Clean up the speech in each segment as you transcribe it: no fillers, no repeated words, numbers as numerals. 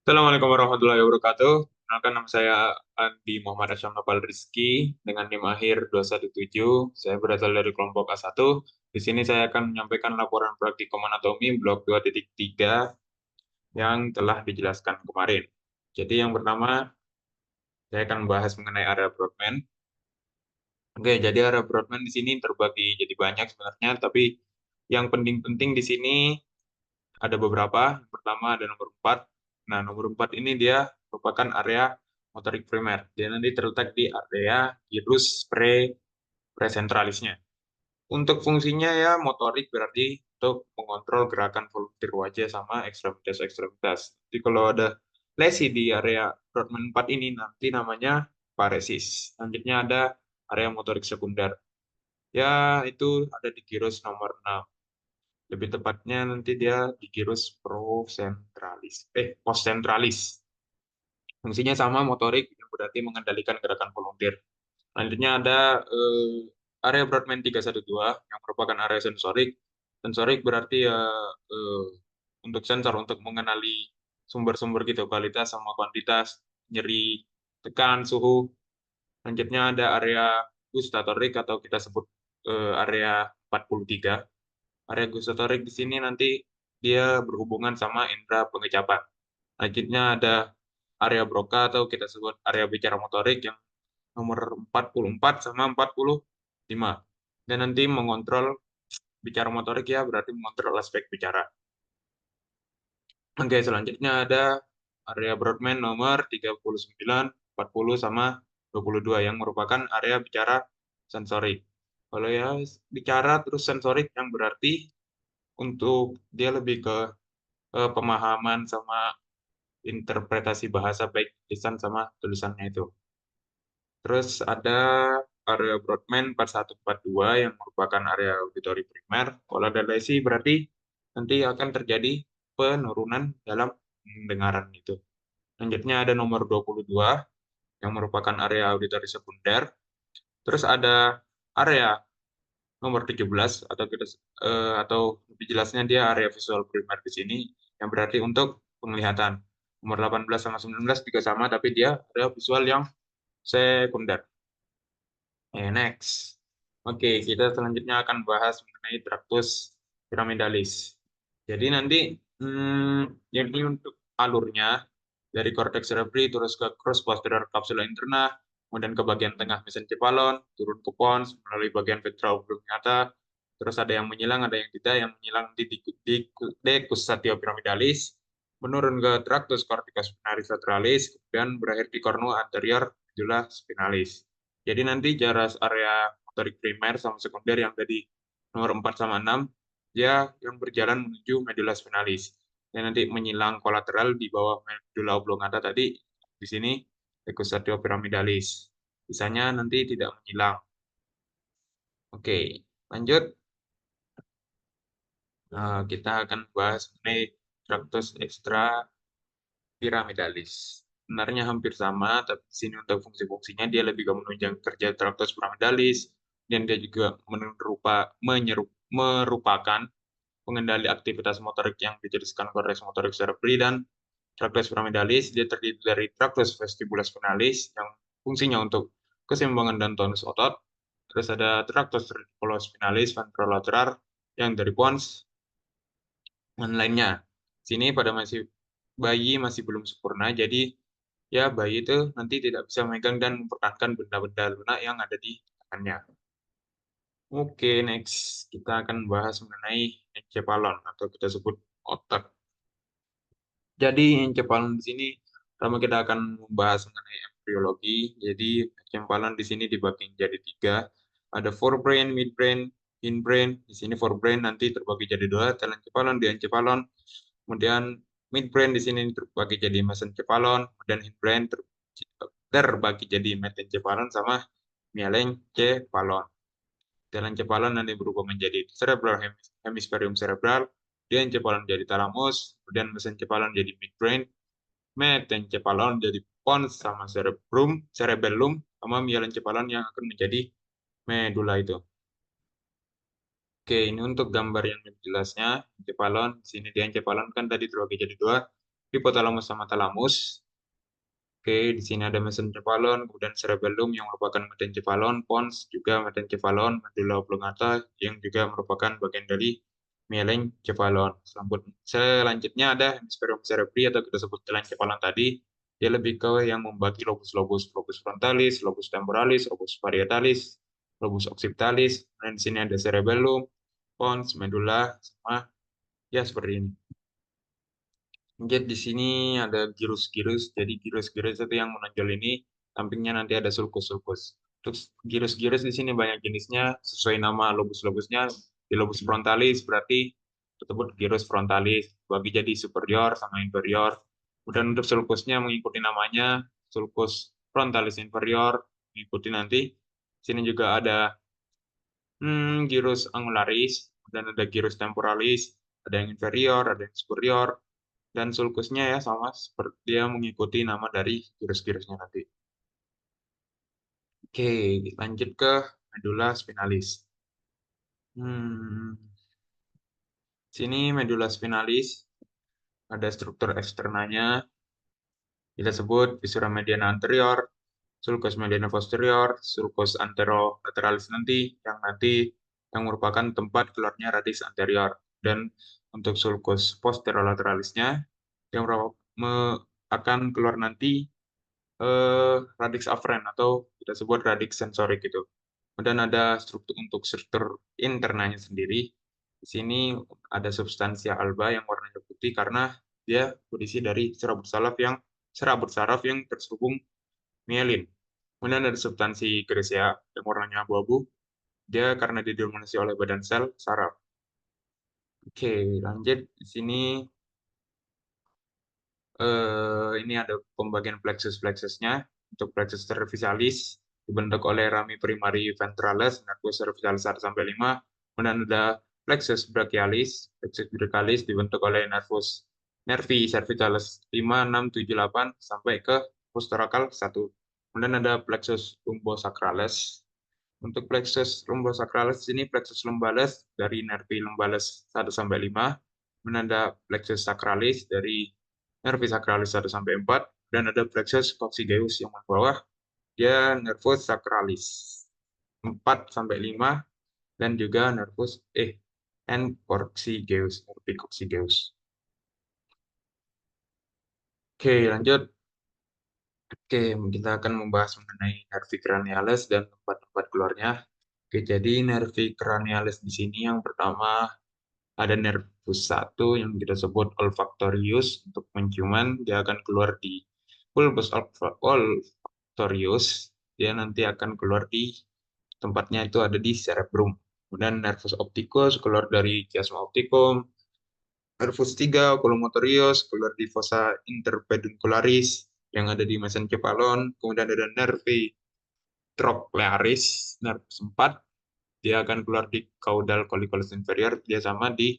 Assalamualaikum warahmatullahi wabarakatuh. Kenalkan nama saya Andi Muhammad Asyam Nopal Rizky dengan NIM akhir 217. Saya berasal dari kelompok A1. Di sini saya akan menyampaikan laporan praktikum anatomi blok 2.3 yang telah dijelaskan kemarin. Jadi yang pertama, saya akan membahas mengenai area Brodmann. Oke, jadi area Brodmann di sini terbagi jadi banyak sebenarnya, tapi yang penting-penting di sini ada beberapa. Yang pertama ada nomor 4. Nah, nomor 4 ini dia merupakan area motorik primer. Dia nanti terletak di area gyrus presentralisnya. Untuk fungsinya ya motorik berarti untuk mengontrol gerakan volumtir wajah sama ekstremitas-ekstremitas. Jadi kalau ada lesi di area Brodmann 4 ini nanti namanya paresis. Selanjutnya ada area motorik sekunder. Ya, itu ada di gyrus nomor 6. Lebih tepatnya nanti dia di gyrus postsentralis. Fungsinya sama motorik, yang berarti mengendalikan gerakan volunteer. Selanjutnya ada area Brodmann 312 yang merupakan area sensorik. Sensorik berarti ya eh, untuk sensor untuk mengenali sumber-sumber gitu, kualitas sama kuantitas, nyeri, tekan, suhu. Selanjutnya ada area gustatorik atau kita sebut area 43. Area gustatorik di sini nanti dia berhubungan sama indera pengecapan. Selanjutnya ada area Broca atau kita sebut area bicara motorik yang nomor 44 sama 45. Dan nanti mengontrol bicara motorik ya berarti mengontrol aspek bicara. Oke, selanjutnya ada area Brodmann nomor 39, 40 sama 22 yang merupakan area bicara sensorik. Kalau ya bicara terus sensorik yang berarti untuk dia lebih ke pemahaman sama interpretasi bahasa baik lisan sama tulisannya itu. Terus ada area Brodmann 4142 yang merupakan area auditori primer. Kalau ada lesi berarti nanti akan terjadi penurunan dalam pendengaran itu. Selanjutnya ada nomor 22 yang merupakan area auditori sekunder. Terus ada area nomor 17 atau atau lebih jelasnya dia area visual primer di sini yang berarti untuk penglihatan. Nomor 18 sama 19 juga sama tapi dia area visual yang sekunder. Next. Oke, kita selanjutnya akan bahas mengenai Tractus pyramidalis. Jadi nanti jadi untuk alurnya dari cortex cerebri terus ke cross posterior capsula interna, kemudian ke bagian tengah mesencephalon, turun ke pons melalui bagian ventral oblongata, terus ada yang menyilang, ada yang tidak, yang menyilang di decus pyramidalis, menurun ke tractus corticus spinalis lateralis, kemudian berakhir di cornu anterior medulla spinalis. Jadi nanti jarak area motorik primer sama sekunder yang tadi nomor 4 sama 6, dia yang berjalan menuju medulla spinalis. Dan nanti menyilang kolateral di bawah medulla oblongata tadi, di sini Decussatio pyramidalis. Sisanya nanti tidak menyilang. Oke, lanjut. Kita akan bahas mengenai Tractus extra pyramidalis. Sebenarnya hampir sama, tapi di sini untuk fungsi-fungsinya dia lebih ke menunjang kerja Tractus pyramidalis, dan dia juga merupakan pengendali aktivitas motorik yang dijelaskan koreks motorik cerebri dan tractus pyramidalis. Dia terdiri dari tractus vestibulus spinalis yang fungsinya untuk keseimbangan dan tonus otot. Terus ada tractus reticulospinalis spinalis ventrolateral yang dari pons dan lainnya. Sini pada masih bayi masih belum sempurna, jadi ya bayi itu nanti tidak bisa memegang dan mempertahankan benda-benda lunak yang ada di tangannya. Oke, next kita akan bahas mengenai encephalon atau kita sebut otak. Jadi encephalon di sini pertama kita akan membahas mengenai embriologi. Jadi encephalon di sini dibagi jadi tiga. Ada forebrain, midbrain, hindbrain. Di sini forebrain nanti terbagi jadi dua, telencephalon, diencephalon. Kemudian midbrain di sini terbagi jadi mesencephalon, kemudian hindbrain terbagi jadi metencephalon sama mielencephalon. Telencephalon nanti berubah menjadi cerebral hemisferium cerebral, diencephalon jadi thalamus, kemudian mesencephalon jadi midbrain, metencephalon jadi pons sama cerebellum, sama mielencephalon yang akan menjadi medula itu. Oke, ini untuk gambar yang lebih jelasnya, encephalon. Di sini dia encephalon kan tadi terbagi jadi dua. hipotalamus sama talamus. Oke, di sini ada mesencephalon, kemudian cerebellum yang merupakan mesencephalon, pons juga mesencephalon, medulla oblongata yang juga merupakan bagian dari melencephalon. Selanjutnya ada hemisferium cerebri atau kita sebut telencephalon tadi. Dia lebih ke yang membagi lobus-lobus, lobus frontalis, lobus temporalis, lobus parietalis, lobus occipitalis. Dan di sini ada cerebellum, pons, medulla, sama ya seperti ini. Mungkin di sini ada girus-girus, jadi girus-girus itu yang menonjol ini, sampingnya nanti ada sulcus-sulcus. Terus girus-girus di sini banyak jenisnya, sesuai nama lobus-lobusnya. Di lobus frontalis berarti tersebut girus frontalis, bagi jadi superior sama inferior. Kemudian untuk sulcusnya mengikuti namanya, sulcus frontalis inferior, mengikuti nanti. Sini juga ada gyrus angularis, dan ada gyrus temporalis, ada yang inferior, ada yang superior, dan sulcusnya ya sama seperti dia mengikuti nama dari gyrus-gyrusnya nanti. Oke, lanjut ke medulla spinalis. Hmm, sini medulla spinalis ada struktur eksternanya, kita sebut viscera mediana anterior, sulcus mediana posterior, sulcus anterolaterales yang merupakan tempat keluarnya radix anterior, dan untuk sulcus posterolateralisnya yang akan keluar nanti radix afferent atau kita sebut radix sensorik gitu. Kemudian ada struktur internanya sendiri. Di sini ada substansia alba yang warnanya putih karena dia berisi dari serabut saraf yang terhubung mielin. Kemudian ada substansi grisea yang warnanya abu-abu. Dia karena didominasi oleh badan sel saraf. Oke, lanjut di sini ini ada pembagian plexus-plexusnya. Untuk plexus cervicalis dibentuk oleh rami primary ventralis, nervus cervicalis 1 sampai 5. Kemudian ada plexus brachialis. Plexus brachialis dibentuk oleh nervi cervicalis 5, 6, 7, 8 sampai ke posterokal 1. Kemudian ada plexus lumbosacralis. Untuk plexus lumbosacralis ini plexus lumbalis dari nervi lumbalis 1 sampai 5. Kemudian ada plexus sacralis dari nervi sacralis 1 sampai 4, dan ada plexus coccygeus yang bawah, dia nervus sacralis 4 sampai 5, dan juga nervus and coccygeus, nervi coccygeus. Oke, lanjut. Oke, kita akan membahas mengenai nervi cranialis dan tempat-tempat keluarnya. Oke, jadi nervi cranialis di sini yang pertama ada nervus 1 yang kita sebut olfactorius untuk penciuman, dia akan keluar di bulbus olfactorius, dia nanti akan keluar di tempatnya itu ada di cerebrum. Kemudian nervus opticus keluar dari chiasma opticum, nervus 3 oculomotorius keluar di fossa interpeduncularis yang ada di mesencephalon. Kemudian ada nervi trochlearis, nervus 4, dia akan keluar di caudal colliculus inferior, dia sama di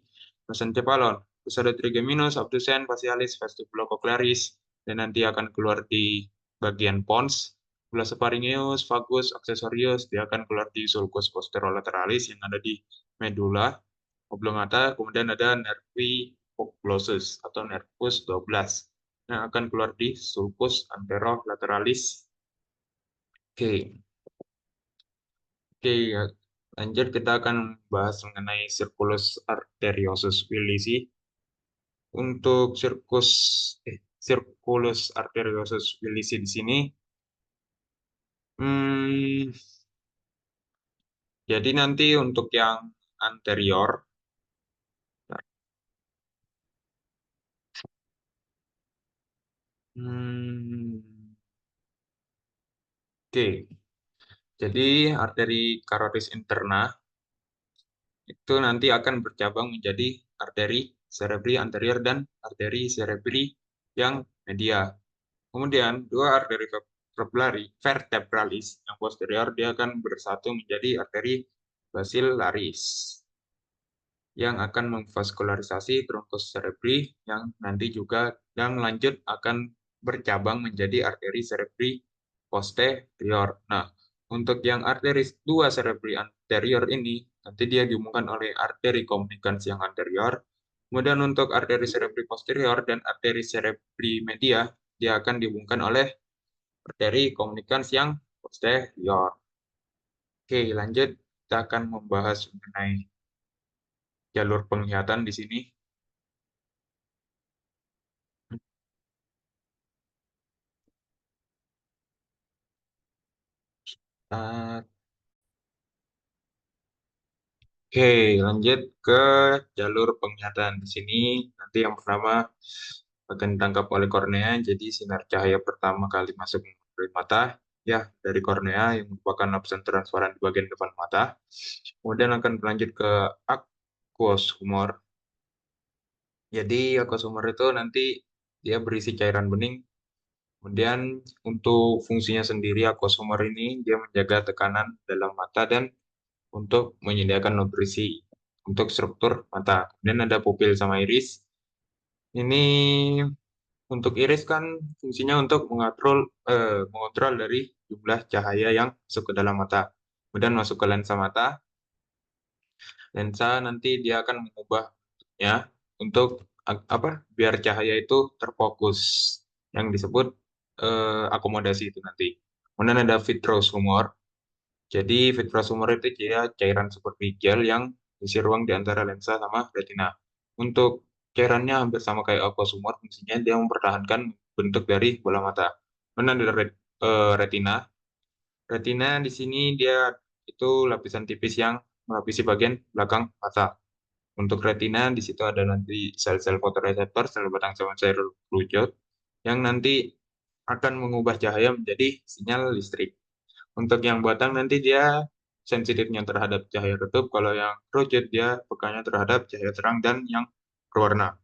mesencephalon. Terus ada trigeminus, obtusen, facialis, vestibulocochlearis, dan nanti akan keluar di bagian pons. Bullosopharyngeus, vagus, accessorius, dia akan keluar di sulcus posterolateralis yang ada di medulla oblongata. Kemudian ada nervi oculosus atau nervus 12 yang akan keluar di sulcus anterolateralis. Oke. Oke, ya. Lanjut kita akan bahas mengenai circulus arteriosus Willisi. Untuk circulus arteriosus Willisi di sini, hmm, jadi nanti untuk yang anterior, hmm, oke, jadi arteri carotis interna itu nanti akan bercabang menjadi arteri cerebri anterior dan arteri cerebri yang media. Kemudian dua arteri vertebralis yang posterior dia akan bersatu menjadi arteri basilaris yang akan memvaskularisasi truncus cerebri yang nanti juga yang lanjut akan bercabang menjadi arteri cerebri posterior. Nah, untuk yang arteri dua cerebri anterior ini nanti dia dihubungkan oleh arteri komunikans yang anterior, Kemudian untuk arteri cerebri posterior dan arteri cerebri media, dia akan dihubungkan oleh arteri komunikans yang posterior. Oke, lanjut. Kita akan membahas mengenai jalur penglihatan di sini. Uh, Oke, lanjut ke jalur penglihatan. Di sini nanti yang pertama akan ditangkap oleh kornea. Jadi sinar cahaya pertama kali masuk dari mata, ya dari kornea yang merupakan lapisan transparan di bagian depan mata. Kemudian akan berlanjut ke aqueous humor. Jadi aqueous humor itu nanti dia berisi cairan bening. Kemudian untuk fungsinya sendiri aqueous humor ini dia menjaga tekanan dalam mata dan untuk menyediakan nutrisi untuk struktur mata. Kemudian ada pupil sama iris. Ini untuk iris kan fungsinya untuk mengontrol dari jumlah cahaya yang masuk ke dalam mata. Kemudian masuk ke lensa mata. Lensa nanti dia akan mengubahnya untuk apa? Biar cahaya itu terfokus yang disebut akomodasi itu nanti. Kemudian ada vitreous humor. Jadi vitreosumor itu dia cairan seperti gel yang isi ruang di antara lensa sama retina. Untuk cairannya hampir sama kayak aquasumor, fungsinya dia mempertahankan bentuk dari bola mata. Mana ada retina? Retina di sini dia itu lapisan tipis yang melapisi bagian belakang mata. Untuk retina di situ ada nanti sel-sel fotoreseptor, sel batang sama sel kerucut yang nanti akan mengubah cahaya menjadi sinyal listrik. Untuk yang batang nanti dia sensitifnya terhadap cahaya redup, kalau yang kerucut dia pekanya terhadap cahaya terang dan yang berwarna.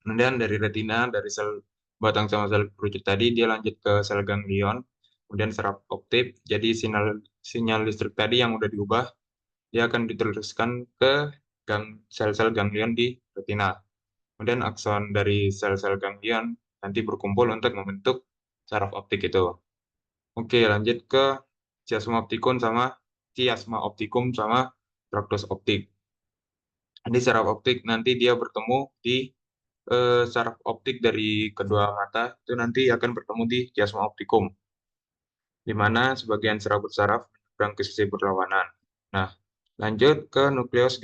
Kemudian dari retina, dari sel batang sama sel kerucut tadi, dia lanjut ke sel ganglion, kemudian saraf optik. Jadi sinyal listrik tadi yang udah diubah, dia akan diteruskan ke sel-sel ganglion di retina. Kemudian akson dari sel-sel ganglion nanti berkumpul untuk membentuk saraf optik itu. Oke, lanjut ke chiasma opticum sama chiasma opticum sama traktus optik. Jadi saraf optik nanti dia bertemu di saraf optik dari kedua mata itu nanti akan bertemu di chiasma opticum, di mana sebagian saraf bersaraf menyeberang ke sisi berlawanan. Nah, lanjut ke nukleus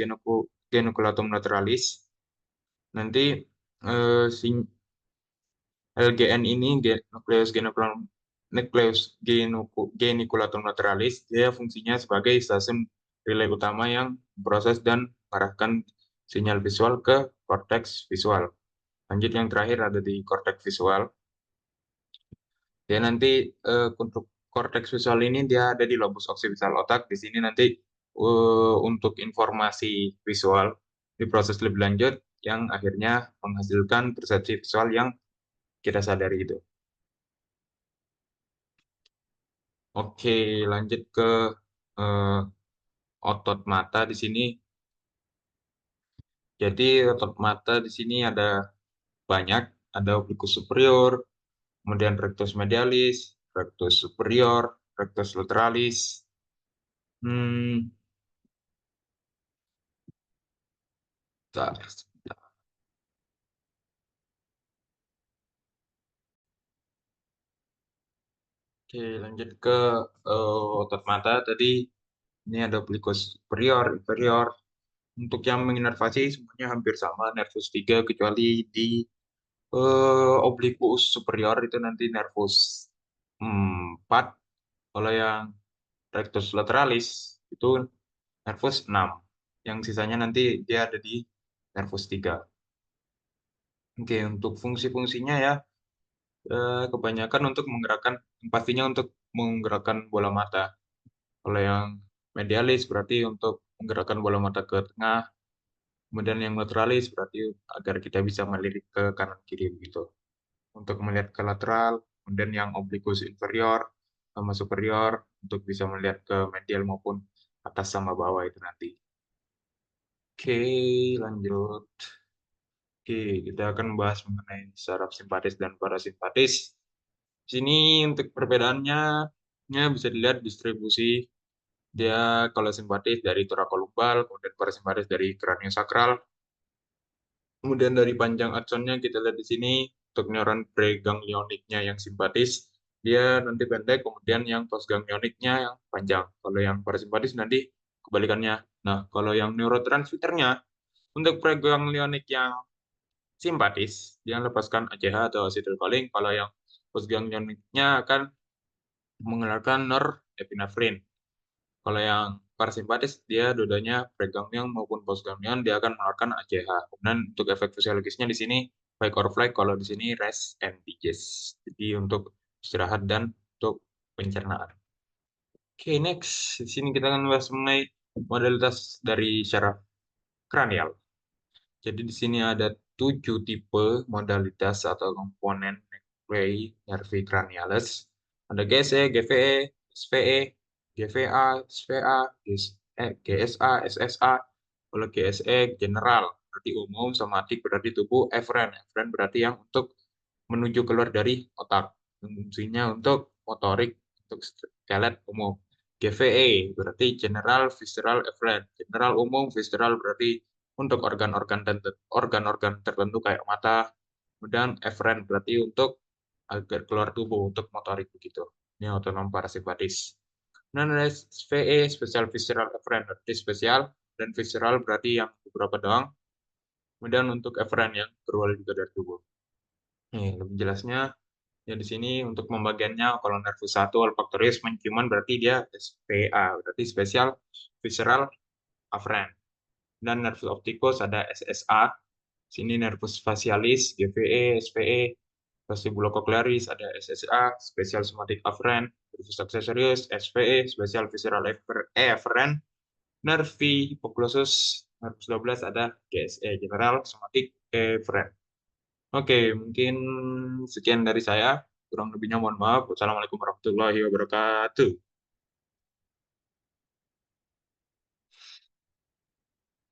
genukulatum lateralis. Nanti LGN ini nukleus geniculatum lateralis, dia fungsinya sebagai stasiun relay utama yang memproses dan mengarahkan sinyal visual ke korteks visual. Lanjut yang terakhir ada di korteks visual. Dia nanti untuk korteks visual ini dia ada di lobus oksipital otak. Di sini nanti untuk informasi visual diproses lebih lanjut yang akhirnya menghasilkan persepsi visual yang kita sadari itu. Oke, lanjut ke eh, otot mata di sini. Jadi otot mata di sini ada banyak, ada oblikus superior, kemudian rectus medialis, rectus superior, rectus lateralis. Hmm, bentar. Oke, lanjut ke otot mata tadi. Ini ada oblikus superior, inferior. Untuk yang menginervasi semuanya hampir sama, nervus 3 kecuali di oblikus superior itu nanti nervus 4. Kalau yang rectus lateralis itu nervus 6. Yang sisanya nanti dia ada di nervus 3. Oke, untuk fungsi-fungsinya ya kebanyakan untuk menggerakkan, pastinya untuk menggerakkan bola mata. Kalau yang medialis berarti untuk menggerakkan bola mata ke tengah, kemudian yang lateralis berarti agar kita bisa melirik ke kanan kiri begitu. Untuk melihat ke lateral, kemudian yang oblikus inferior sama superior untuk bisa melihat ke medial maupun atas sama bawah itu nanti. Oke, lanjut. Oke, kita akan membahas mengenai saraf simpatis dan parasimpatis. Di sini untuk perbedaannya bisa dilihat distribusi dia kalau simpatis dari torakolumbal, kemudian parasimpatis dari kraniosakral. Kemudian dari panjang aksonnya kita lihat di sini untuk neuron preganglioniknya yang simpatis dia nanti pendek, kemudian yang postganglioniknya yang panjang. Kalau yang parasimpatis nanti kebalikannya. Nah, kalau yang neurotransmitternya untuk preganglionik yang simpatis dia lepaskan ACH atau acetylcholine. Kalau yang postganglioniknya akan mengeluarkan norepinefrin. Kalau yang parasimpatis dia dua-duanya preganglion maupun postganglion dia akan mengeluarkan ACH. Kemudian untuk efek fisiologisnya di sini fight or flight, kalau di sini rest and digest. Jadi untuk istirahat dan untuk pencernaan. Oke, next. Di sini kita akan bahas mengenai modalitas dari syaraf kranial. Jadi di sini ada 7 tipe modalitas atau komponen neuroi nervi cranialis. Ada GSE, GVE, SVE, GVA, SVA, GSA, SSA. Kalau GSE general berarti umum, somatik berarti tubuh, eferen. Eferen berarti yang untuk menuju keluar dari otak. Fungsinya untuk motorik, untuk skelet umum. GVE berarti general, visceral, efferent. General umum, visceral berarti untuk organ-organ tertentu kayak mata. Kemudian efferent berarti untuk agar keluar tubuh, untuk motorik begitu. Ini otonom parasimpatis. Dan ada SVE, spesial visceral efferent, berarti spesial, dan visceral berarti yang beberapa doang. Kemudian untuk efferent yang keluar juga dari tubuh. Nih, lebih jelasnya ya di sini untuk pembagiannya kalau nervus 1 olfaktorius penciuman berarti dia SPA, berarti spesial visceral afferent. Dan nervus opticus ada SSA. Sini nervus facialis, GVE, SPE, vestibulocochlearis ada SSA, spesial somatic afferent, nervus accessorius, SPE, spesial visceral efferent, nervi hypoglossus, nervus 12 ada GSE, general somatic efferent. Oke, mungkin sekian dari saya. Kurang lebihnya mohon maaf. Wassalamualaikum warahmatullahi wabarakatuh.